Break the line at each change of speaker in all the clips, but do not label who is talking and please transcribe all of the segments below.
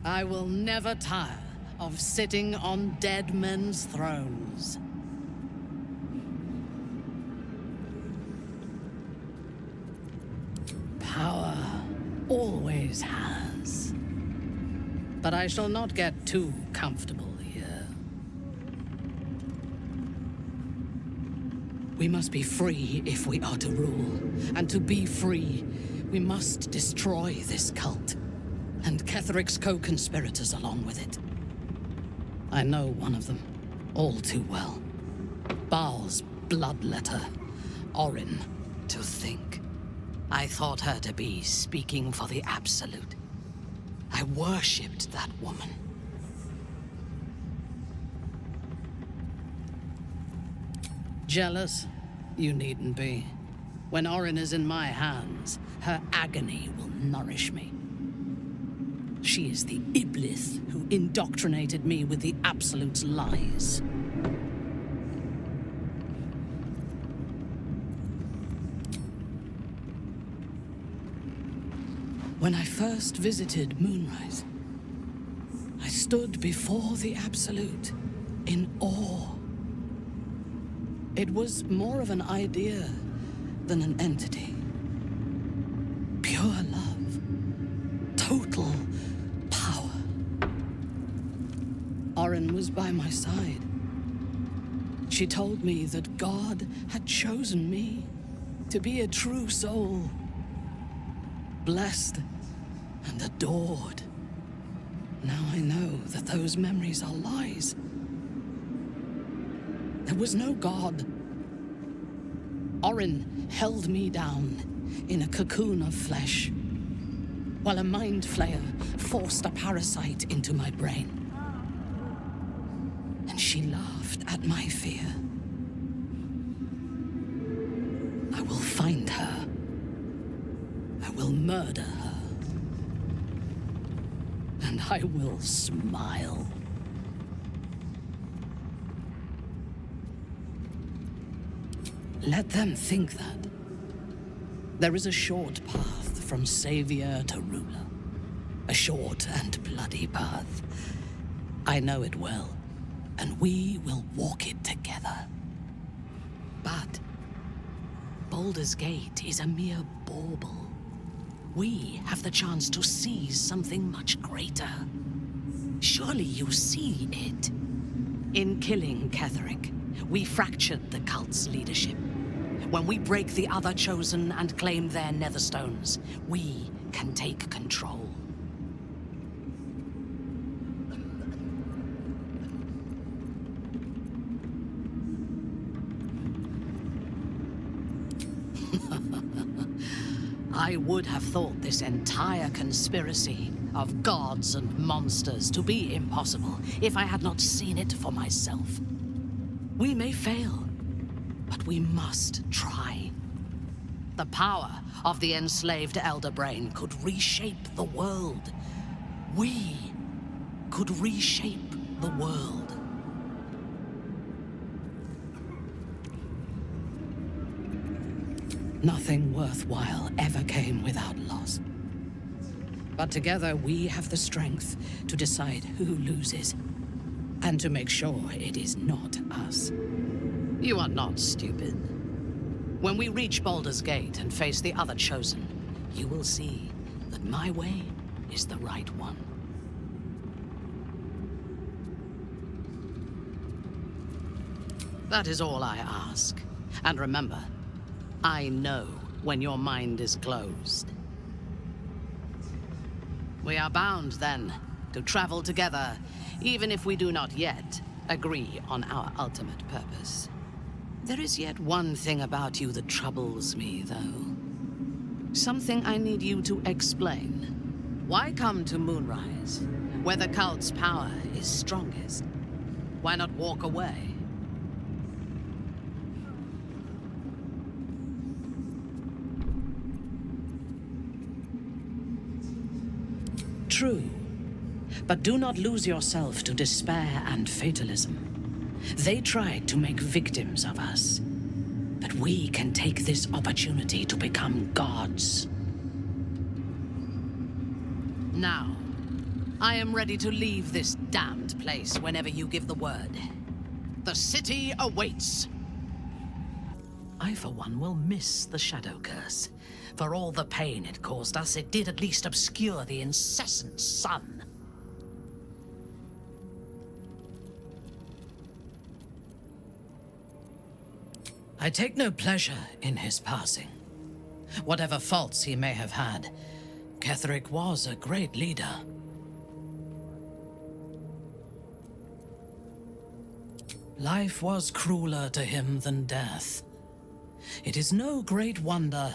I will never tire of sitting on dead men's thrones. Power always has. But I shall not get too comfortable here. We must be free if we are to rule. And to be free, we must destroy this cult. And Ketheric's co-conspirators along with it. I know one of them, all too well. Baal's bloodletter, Orin. To think, I thought her to be speaking for the Absolute. I worshipped that woman. Jealous? You needn't be. When Orin is in my hands, her agony will nourish me. She is the Iblis who indoctrinated me with the Absolute's lies. When I first visited Moonrise, I stood before the Absolute in awe. It was more of an idea than an entity. Pure love. Total power. Orin was by my side. She told me that God had chosen me to be a true soul. Blessed and adored. Now I know that those memories are lies. There was no God. Orin held me down in a cocoon of flesh, while a mind flayer forced a parasite into my brain. And she laughed at my fear. I will find her. I will murder her. And I will smile. Let them think that. There is a short path from savior to ruler. A short and bloody path. I know it well, and we will walk it together. But Baldur's Gate is a mere bauble. We have the chance to seize something much greater. Surely you see it. In killing Ketheric, we fractured the cult's leadership. When we break the other Chosen and claim their Netherstones, we can take control. I would have thought this entire conspiracy of gods and monsters to be impossible if I had not seen it for myself. We may fail, but we must try. The power of the enslaved Elder Brain could reshape the world. We could reshape the world. Nothing worthwhile ever came without loss. But together we have the strength to decide who loses, and to make sure it is not us. You are not stupid. When we reach Baldur's Gate and face the other Chosen, you will see that my way is the right one. That is all I ask. And remember, I know when your mind is closed. We are bound, then, to travel together, even if we do not yet agree on our ultimate purpose. There is yet one thing about you that troubles me, though. Something I need you to explain. Why come to Moonrise, where the cult's power is strongest? Why not walk away? True, but do not lose yourself to despair and fatalism. They tried to make victims of us, but we can take this opportunity to become gods. Now, I am ready to leave this damned place whenever you give the word. The city awaits. I, for one, will miss the Shadow Curse. For all the pain it caused us, it did at least obscure the incessant sun. I take no pleasure in his passing. Whatever faults he may have had, Ketheric was a great leader. Life was crueler to him than death. It is no great wonder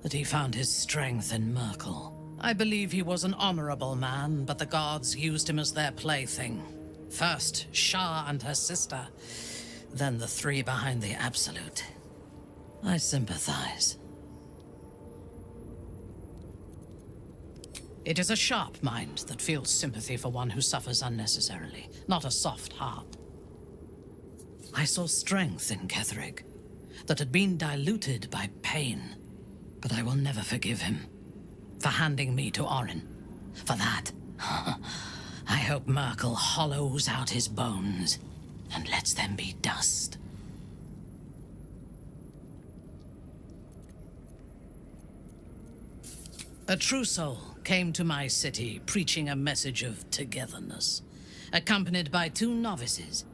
that he found his strength in Merkel. I believe he was an honorable man, but the gods used him as their plaything. First, Shah and her sister, then the three behind the Absolute. I sympathize. It is a sharp mind that feels sympathy for one who suffers unnecessarily, not a soft heart. I saw strength in Ketheric that had been diluted by pain, but I will never forgive him for handing me to Orin. For that, I hope Merkel hollows out his bones and lets them be dust. A true soul came to my city preaching a message of togetherness, accompanied by 2 novices.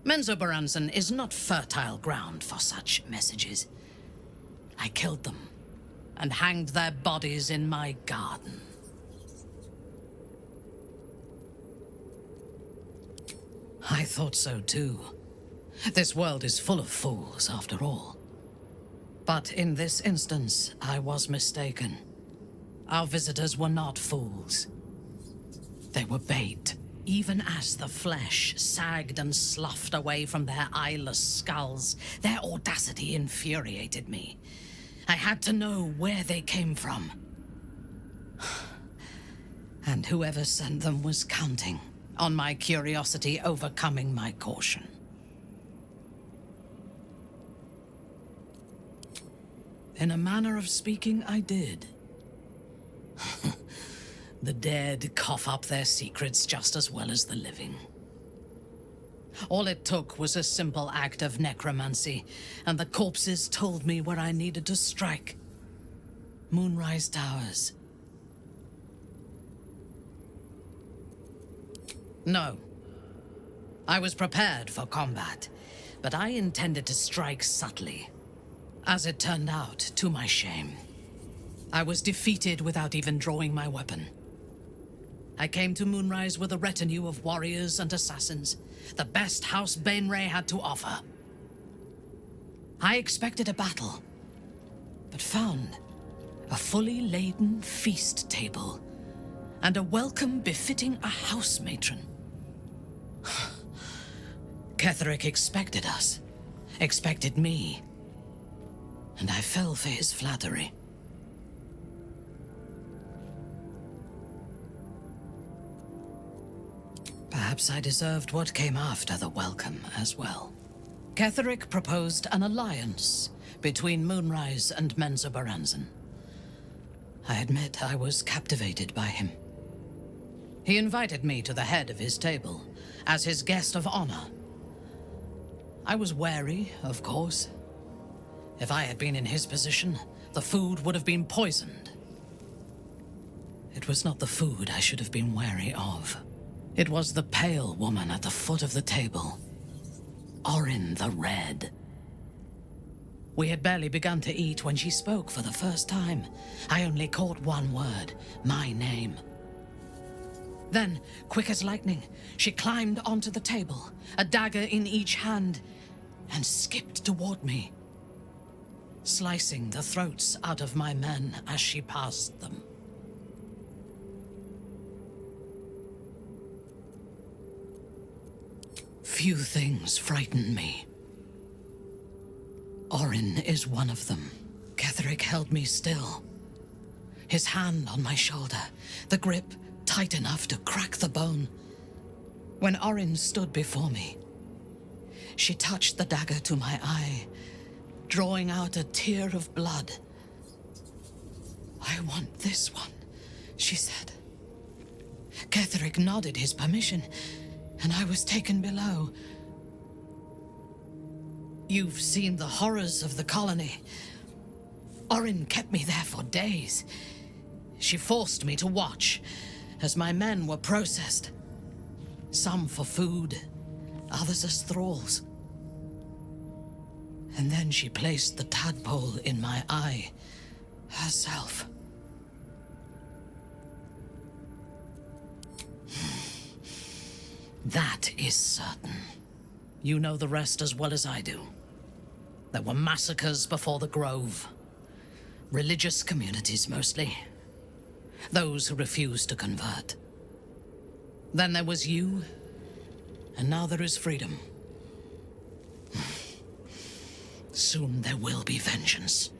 Menzoberranzan is not fertile ground for such messages. I killed them and hanged their bodies in my garden. I thought so too. This world is full of fools, after all. But in this instance, I was mistaken. Our visitors were not fools. They were bait. Even as the flesh sagged and sloughed away from their eyeless skulls, their audacity infuriated me. I had to know where they came from. And whoever sent them was counting on my curiosity overcoming my caution. In a manner of speaking, I did. The dead cough up their secrets just as well as the living. All it took was a simple act of necromancy, and the corpses told me where I needed to strike. Moonrise Towers. No. I was prepared for combat, but I intended to strike subtly. As it turned out, to my shame, I was defeated without even drawing my weapon. I came to Moonrise with a retinue of warriors and assassins, the best House Bainray had to offer. I expected a battle, but found a fully laden feast table and a welcome befitting a house matron. Ketheric expected us, expected me, and I fell for his flattery. Perhaps I deserved what came after the welcome as well. Ketheric proposed an alliance between Moonrise and Menzoberranzan. I admit I was captivated by him. He invited me to the head of his table as his guest of honor. I was wary, of course. If I had been in his position, the food would have been poisoned. It was not the food I should have been wary of. It was the pale woman at the foot of the table. Orin the Red. We had barely begun to eat when she spoke for the first time. I only caught one word, my name. Then, quick as lightning, she climbed onto the table, a dagger in each hand, and skipped toward me, slicing the throats out of my men as she passed them. Few things frighten me. Orin is one of them. Ketheric held me still, his hand on my shoulder, the grip tight enough to crack the bone. When Orin stood before me, she touched the dagger to my eye, drawing out a tear of blood. "I want this one," she said. Ketherik nodded his permission, and I was taken below. You've seen the horrors of the colony. Orin kept me there for days. She forced me to watch as my men were processed. Some for food, others as thralls. And then she placed the tadpole in my eye herself. That is certain. You know the rest as well as I do. There were massacres before the Grove. Religious communities, mostly. Those who refused to convert. Then there was you, and now there is freedom. Soon there will be vengeance.